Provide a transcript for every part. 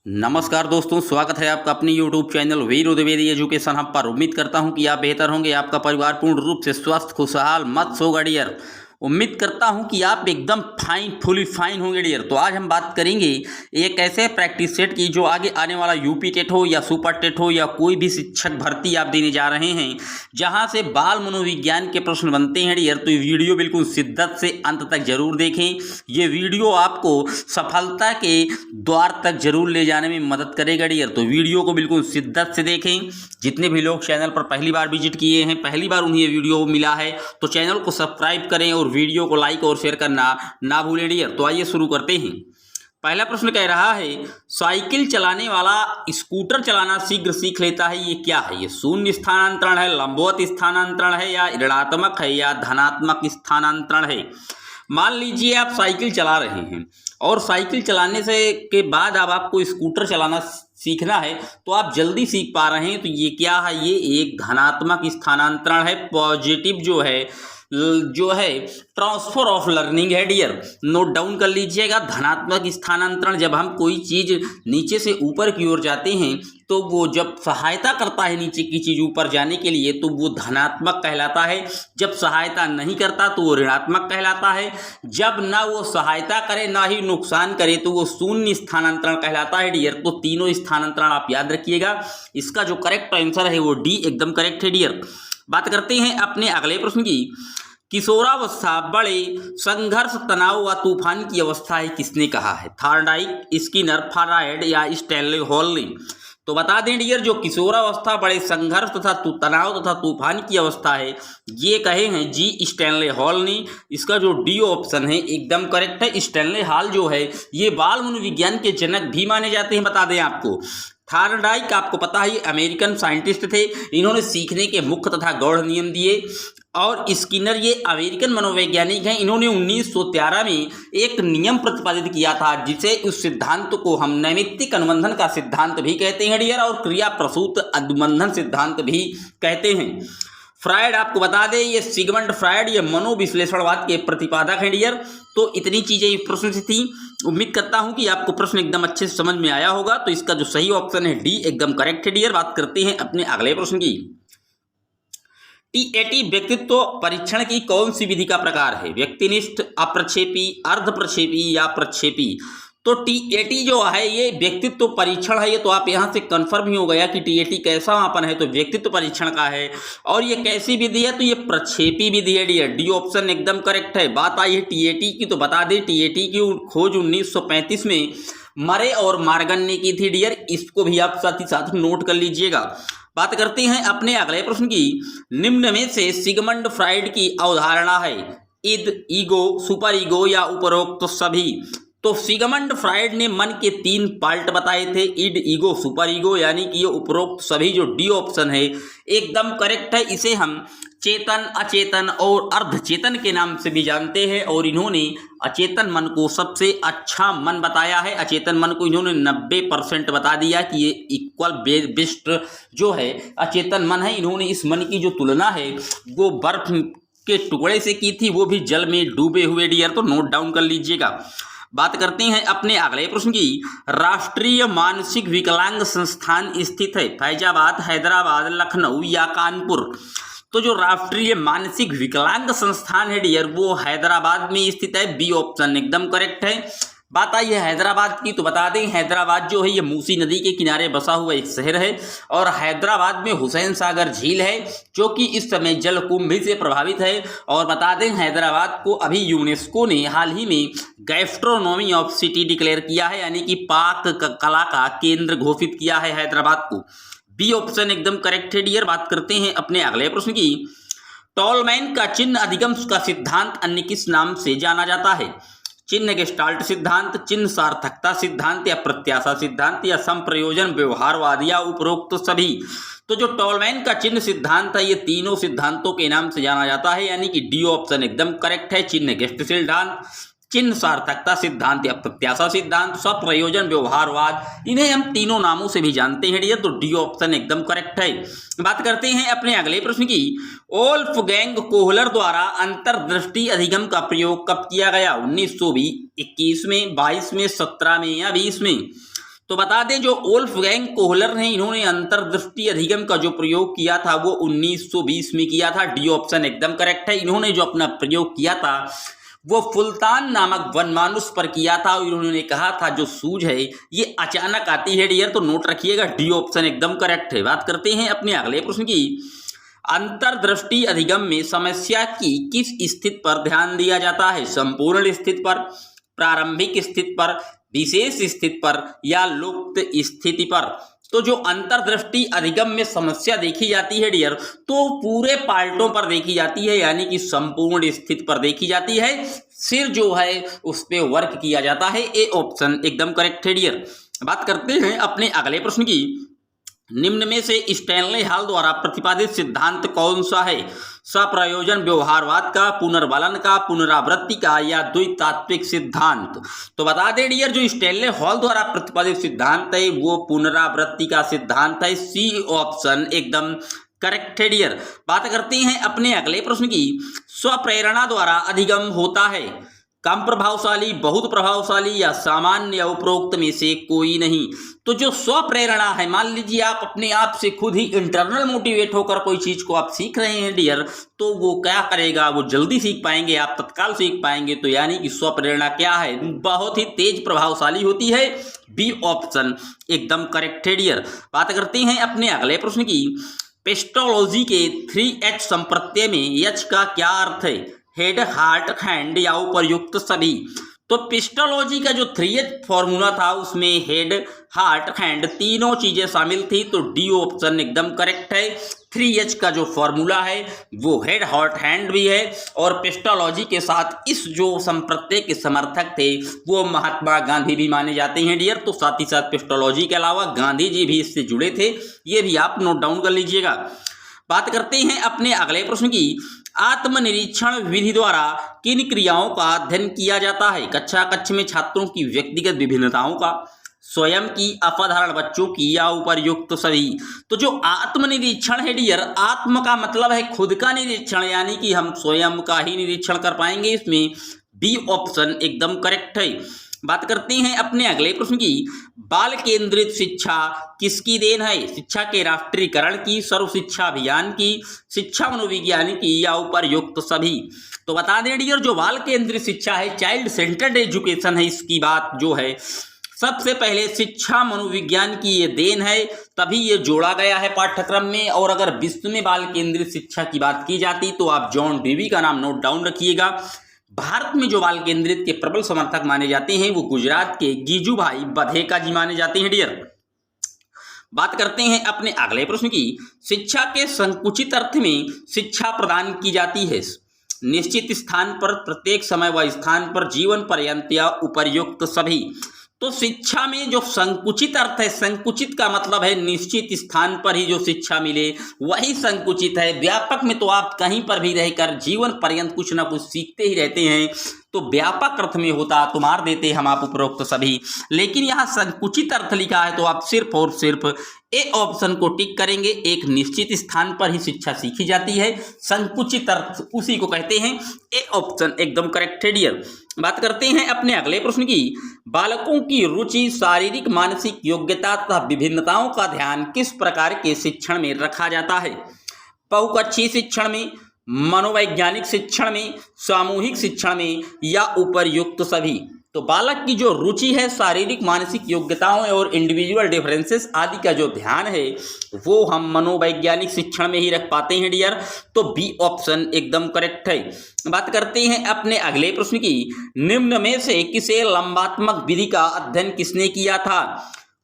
नमस्कार दोस्तों, स्वागत है आपका अपनी YouTube चैनल वीर द्विवेदी एजुकेशन हब पर। उम्मीद करता हूं कि आप बेहतर होंगे, आपका परिवार पूर्ण रूप से स्वस्थ खुशहाल मस्त होगा डियर। उम्मीद करता हूं कि आप एकदम फुली फाइन होंगे डियर। तो आज हम बात करेंगे एक ऐसे प्रैक्टिस सेट की जो आगे आने वाला यूपी टेट हो या सुपर टेट हो या कोई भी शिक्षक भर्ती आप देने जा रहे हैं, जहां से बाल मनोविज्ञान के प्रश्न बनते हैं डियर। तो ये वीडियो बिल्कुल शिद्दत से अंत तक जरूर देखें। ये वीडियो आपको सफलता के द्वार तक जरूर ले जाने में मदद करेगा डियर। तो वीडियो को बिल्कुल शिद्दत से देखें। जितने भी लोग चैनल पर पहली बार विजिट किए हैं, पहली बार उन्हें ये वीडियो मिला है, तो चैनल को सब्सक्राइब करें और वीडियो को लाइक और शेयर करना ना भूलें डियर। तो आइए शुरू करते हैं। पहला प्रश्न कह रहा है, साइकिल चलाने वाला स्कूटर चलाना शीघ्र सीख लेता है, ये क्या है? ये शून्य स्थानांतरण है, लंबवत स्थानांतरण है, या ऋणात्मक है, या धनात्मक स्थानांतरण है? मान लीजिए आप साइकिल चला रहे हैं और साइकिल चलाने से के बाद अब आपको स्कूटर चलाना सीखना है, तो आप जल्दी सीख पा रहे हैं। तो ये क्या है? ये एक धनात्मक स्थानांतरण है। पॉजिटिव जो है ट्रांसफर ऑफ लर्निंग है डियर। नोट डाउन कर लीजिएगा। धनात्मक स्थानांतरण, जब हम कोई चीज नीचे से ऊपर की ओर जाते हैं तो वो जब सहायता करता है नीचे की चीज ऊपर जाने के लिए तो वो धनात्मक कहलाता है। जब सहायता नहीं करता तो वो ऋणात्मक कहलाता है। जब ना वो सहायता करे ना ही नुकसान करे तो वो शून्य स्थानांतरण कहलाता है डियर। तो तीनों स्थानांतरण आप याद रखिएगा। इसका जो करेक्ट आंसर है वो डी एकदम करेक्ट है डियर। बात करते हैं अपने अगले प्रश्न की। किशोरावस्था बड़े संघर्ष, तनाव व तूफान की अवस्था है, किसने कहा है? थॉर्नडाइक, स्किनर, फ्रायड या स्टैनले हॉल ने? तो बता दें डियर, जो किशोरावस्था बड़े संघर्ष तथा तनाव तथा तूफान की अवस्था है, ये कहे हैं जी स्टैनले हॉल ने। इसका जो डी ऑप्शन है एकदम करेक्ट है। स्टैनले हॉल जो है ये बाल मनोविज्ञान के जनक भी माने जाते हैं। बता दें आपको, थॉर्नडाइक आपको पता है ये अमेरिकन साइंटिस्ट थे। इन्होंने सीखने के मुख्य तथा गौड़ नियम दिए। और स्किनर ये अमेरिकन मनोवैज्ञानिक हैं। इन्होंने 1913 में एक नियम प्रतिपादित किया था, जिसे उस सिद्धांत को हम नैमित्तिक अनुबंधन का सिद्धांत भी कहते हैं डियर, और क्रिया प्रसूत अनुबंधन सिद्धांत भी कहते हैं। फ्रायड आपको बता दें, ये सिगमंड फ्रायड ये मनोविश्लेषणवाद के प्रतिपादक हैं डियर। तो इतनी चीजें इस प्रश्न से थी। उम्मीद करता हूं कि आपको प्रश्न एकदम अच्छे से समझ में आया होगा। तो इसका जो सही ऑप्शन है डी एकदम करेक्ट है डियर। बात करते हैं अपने अगले प्रश्न की। टीएटी व्यक्तित्व परीक्षण की कौन सी विधि का प्रकार है? व्यक्तिनिष्ठ, अप्रक्षेपी, अर्ध प्रक्षेपी या प्रक्षेपी? तो टीएटी जो है ये व्यक्तित्व परीक्षण है। ये तो आप यहाँ से कंफर्म ही हो गया कि टीएटी कैसा मापन है, तो व्यक्तित्व परीक्षण का है। और ये कैसी विधि है? तो ये प्रक्षेपी विधि है डियर। डी ऑप्शन एकदम करेक्ट है। बात आई है टीएटी की, तो बता दें टीएटी की खोज 1935 में मरे और मार्गन ने की थी डियर। इसको भी आप साथ ही साथ नोट कर लीजिएगा। बात करते हैं अपने अगले प्रश्न की। निम्न में से सिगमंड फ्रायड की अवधारणा है इद, ईगो, सुपर ईगो या उपरोक्त सभी? तो सिगमंड फ्रायड ने मन के 3 पार्ट बताए थे, इड, ईगो, सुपर ईगो, यानी कि ये उपरोक्त सभी जो डी ऑप्शन है एकदम करेक्ट है। इसे हम चेतन, अचेतन और अर्धचेतन के नाम से भी जानते हैं। और इन्होंने अचेतन मन को सबसे अच्छा मन बताया है। अचेतन मन को इन्होंने 90% बता दिया कि ये इक्वल बेस्ट जो है अचेतन मन है। इन्होंने इस मन की जो तुलना है वो बर्फ के टुकड़े से की थी, वो भी जल में डूबे हुए डियर। तो नोट डाउन कर लीजिएगा। बात करते हैं अपने अगले प्रश्न की। राष्ट्रीय मानसिक विकलांग संस्थान स्थित है फैजाबाद, हैदराबाद, लखनऊ या कानपुर? तो जो राष्ट्रीय मानसिक विकलांग संस्थान है डियर वो हैदराबाद में स्थित है। बी ऑप्शन एकदम करेक्ट है। बात आई है हैदराबाद की, तो बता दें हैदराबाद जो है ये मूसी नदी के किनारे बसा हुआ एक शहर है। और हैदराबाद में हुसैन सागर झील है जो कि इस समय जलकुंभी से प्रभावित है। और बता दें हैदराबाद को अभी यूनेस्को ने हाल ही में गैस्ट्रोनॉमी ऑफ सिटी डिक्लेयर किया है, यानी कि पाक कला का केंद्र घोषित किया है हैदराबाद को। बी ऑप्शन एकदम करेक्ट है डियर। बात करते हैं अपने अगले प्रश्न की। टॉलमैन का चिन्ह अधिगम का सिद्धांत अन्य किस नाम से जाना जाता है? चिन्ह गेस्टाल्ट सिद्धांत, चिन्ह सार्थकता सिद्धांत या प्रत्याशा सिद्धांत या संप्रयोजन व्यवहारवाद या उपरोक्त सभी? तो जो टॉलमैन का चिन्ह सिद्धांत है ये तीनों सिद्धांतों के नाम से जाना जाता है, यानी कि डी ऑप्शन एकदम करेक्ट है। चिन्ह गेस्ट सिद्धांत, चिन्ह सार्थकता सिद्धांत या प्रत्याशा सिद्धांत, स्वप्रयोजन व्यवहारवाद, इन्हें हम तीनों नामों से भी जानते हैं डियर। तो डी ऑप्शन एकदम करेक्ट है। बात करते हैं अपने अगले प्रश्न की। वोल्फगैंग कोहलर द्वारा अंतर्दृष्टि अधिगम का प्रयोग कब किया गया? 1920, 21 में, 22 में, 17 में या 20 में? तो बता दें जो वोल्फगैंग कोहलर हैं इन्होंने अंतर्दृष्टि अधिगम का जो प्रयोग किया था वो 1920 में किया था। डी ऑप्शन एकदम करेक्ट है। इन्होंने जो अपना प्रयोग किया था वो फुल्तान नामक वनमानुष पर किया था और इन्होंने कहा था जो सूझ है ये अचानक आती है डियर, तो नोट रखिएगा डी ऑप्शन एकदम करेक्ट है। बात करते हैं अपने अगले प्रश्न की। अंतर्दृष्टि अधिगम में समस्या की किस स्थिति पर ध्यान दिया जाता है? संपूर्ण स्थिति पर, प्रारंभिक स्थिति पर, विशेष स्थिति पर या लुप्त स्थिति पर? तो जो अंतर्दृष्टि अधिगम में समस्या देखी जाती है डियर तो पूरे पार्टों पर देखी जाती है, यानी कि संपूर्ण स्थिति पर देखी जाती है। फिर जो है उस पर वर्क किया जाता है। ए ऑप्शन एकदम करेक्ट है डियर। बात करते हैं अपने अगले प्रश्न की। निम्न में से स्टैनले हॉल द्वारा प्रतिपादित सिद्धांत कौन सा है? सप्रयोजन व्यवहारवाद का, पुनर्बलन का, पुनरावृत्ति का या द्वितात्विक सिद्धांत? तो बता दें डियर जो स्टैनले हॉल द्वारा प्रतिपादित सिद्धांत है वो पुनरावृत्ति का सिद्धांत है। सी ऑप्शन एकदम करेक्ट है डियर। बात करते हैं अपने अगले प्रश्न की। स्वप्रेरणा द्वारा अधिगम होता है कम प्रभावशाली, बहुत प्रभावशाली या सामान्य या उपरोक्त में से कोई नहीं? तो जो स्वप्रेरणा है, मान लीजिए आप अपने आप से खुद ही इंटरनल मोटिवेट होकर कोई चीज को आप सीख रहे हैं डियर, तो वो क्या करेगा, वो जल्दी सीख पाएंगे, आप तत्काल सीख पाएंगे। तो यानी कि स्वप्रेरणा क्या है? बहुत ही तेज प्रभावशाली होती है। बी ऑप्शन एकदम करेक्ट है डियर। बात करते हैं अपने अगले प्रश्न की। पेस्टोलॉजी के 3H संप्रत्यय में H का क्या अर्थ है? हेड, हार्ट, हैंड या उपर्युक्त सभी? तो पिस्टोलॉजी का जो 3H फॉर्मूला था उसमें हेड, हार्ट, हैंड तीनों चीजें शामिल थी। तो डी ऑप्शन एकदम करेक्ट है। 3H का जो फॉर्मूला है वो हेड, हार्ट, हैंड भी है। और पिस्टोलॉजी के साथ इस जो संप्रत्यय के समर्थक थे वो महात्मा गांधी भी माने जाते हैं डियर। तो साथ ही साथ पिस्टोलॉजी के अलावा गांधी जी भी इससे जुड़े थे, ये भी आप नोट डाउन कर लीजिएगा। बात करते हैं अपने अगले प्रश्न की। आत्मनिरीक्षण विधि द्वारा किन क्रियाओं का अध्ययन किया जाता है? कक्षा कक्ष में छात्रों की व्यक्तिगत विभिन्नताओं का, स्वयं की, असाधारण बच्चों की या उपर्युक्त सभी? तो जो आत्मनिरीक्षण है डियर, आत्म का मतलब है खुद का निरीक्षण, यानी कि हम स्वयं का ही निरीक्षण कर पाएंगे इसमें। बी ऑप्शन एकदम करेक्ट है। बात करते हैं अपने अगले प्रश्न की। बाल केंद्रित शिक्षा किसकी देन है? शिक्षा के राष्ट्रीयकरण की, सर्व शिक्षा अभियान की, शिक्षा मनोविज्ञान की या उपर्युक्त सभी? तो बता दें डियर जो बाल केंद्रित शिक्षा है, चाइल्ड सेंटर्ड एजुकेशन है, इसकी बात जो है सबसे पहले शिक्षा मनोविज्ञान की ये देन है, तभी ये जोड़ा गया है पाठ्यक्रम में। और अगर विश्व में बाल केंद्रित शिक्षा की बात की जाती तो आप जॉन डेवी का नाम नोट डाउन रखिएगा। भारत में जो बाल केंद्रित के प्रबल समर्थक माने जाते हैं वो गुजरात के गिजुभाई बधेका जी माने जाते हैं डियर। बात करते हैं अपने अगले प्रश्न की। शिक्षा के संकुचित अर्थ में शिक्षा प्रदान की जाती है निश्चित स्थान पर, प्रत्येक समय व स्थान पर, जीवन पर्यंत या उपर्युक्त सभी? तो शिक्षा में जो संकुचित अर्थ है, संकुचित का मतलब है निश्चित स्थान पर ही जो शिक्षा मिले वही संकुचित है। व्यापक में तो आप कहीं पर भी रहकर जीवन पर्यंत कुछ ना कुछ सीखते ही रहते हैं, तो व्यापक अर्थ में होता तो मार देते हम आप उपरोक्त सभी। लेकिन यहाँ संकुचित अर्थ लिखा है तो आप सिर्फ और सिर्फ ए ऑप्शन को टिक करेंगे। एक निश्चित स्थान पर ही शिक्षा सीखी जाती है, संकुचित अर्थ उसी को कहते हैं। ए ऑप्शन एकदम करेक्ट है डियर। बात करते हैं अपने अगले प्रश्न की। बालकों की रुचि, शारीरिक मानसिक योग्यता तथा विभिन्नताओं का ध्यान किस प्रकार के शिक्षण में रखा जाता है? बहुकक्षीय शिक्षण में, मनोवैज्ञानिक शिक्षण में, सामूहिक शिक्षण में या उपर्युक्त सभी? तो बालक की जो रुचि है, शारीरिक मानसिक योग्यताओं और इंडिविजुअल डिफरेंसेस आदि का जो ध्यान है वो हम मनोवैज्ञानिक शिक्षण में ही रख पाते हैं डियर। तो बी ऑप्शन एकदम करेक्ट है। बात करते हैं अपने अगले प्रश्न की। निम्न में से किसे लंबात्मक विधि का अध्ययन किसने किया था?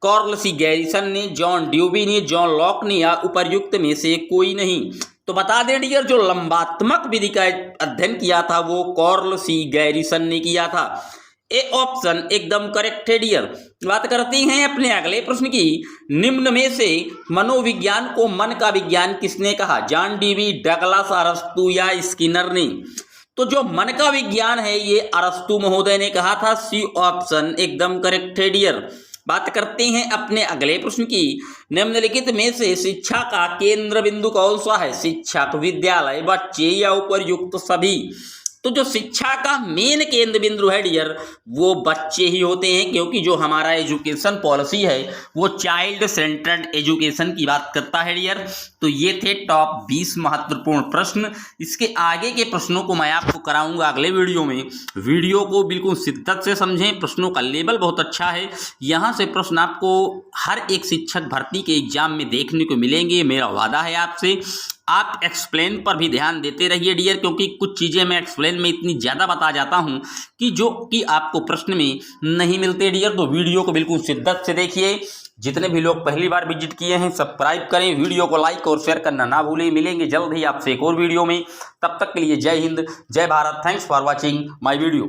कार्ल सी गैरिसन ने, जॉन ड्यूबी ने, जॉन लॉक ने या उपर्युक्त में से कोई नहीं? तो बता दें डियर जो लंबात्मक विधि का अध्ययन किया था वो कार्ल सी गैरिसन ने किया था। ए ऑप्शन एकदम करेक्ट है डियर। बात करते हैं अपने अगले प्रश्न की। निम्न में से मनोविज्ञान को मन का विज्ञान किसने कहा? जॉन डेवी, डगलस, अरस्तु या स्किनर ने? तो जो मन का विज्ञान है ये अरस्तु महोदय ने कहा था। सी ऑप्शन एकदम करेक्ट है डियर। बात करते हैं अपने अगले प्रश्न की। निम्नलिखित में से शिक्षा का केंद्र बिंदु कौन सा है? शिक्षक, विद्यालय, बच्चे या उपर्युक्त सभी? तो जो शिक्षा का मेन केंद्र बिंदु है डियर वो बच्चे ही होते हैं, क्योंकि जो हमारा एजुकेशन पॉलिसी है वो चाइल्ड सेंटर्ड एजुकेशन की बात करता है डियर। तो ये थे टॉप 20 महत्वपूर्ण प्रश्न। इसके आगे के प्रश्नों को मैं आपको कराऊंगा अगले वीडियो में। वीडियो को बिल्कुल शिद्दत से समझें, प्रश्नों का लेवल बहुत अच्छा है। यहाँ से प्रश्न आपको हर एक शिक्षक भर्ती के एग्जाम में देखने को मिलेंगे, मेरा वादा है आपसे। आप एक्सप्लेन पर भी ध्यान देते रहिए डियर, क्योंकि कुछ चीज़ें मैं एक्सप्लेन में इतनी ज़्यादा बता जाता हूं कि जो कि आपको प्रश्न में नहीं मिलते डियर। तो वीडियो को बिल्कुल शिद्दत से देखिए। जितने भी लोग पहली बार विजिट किए हैं सब्सक्राइब करें, वीडियो को लाइक और शेयर करना ना भूलें। मिलेंगे जल्द ही आपसे एक और वीडियो में, तब तक के लिए जय हिंद, जय Bharat. Thanks for watching my video.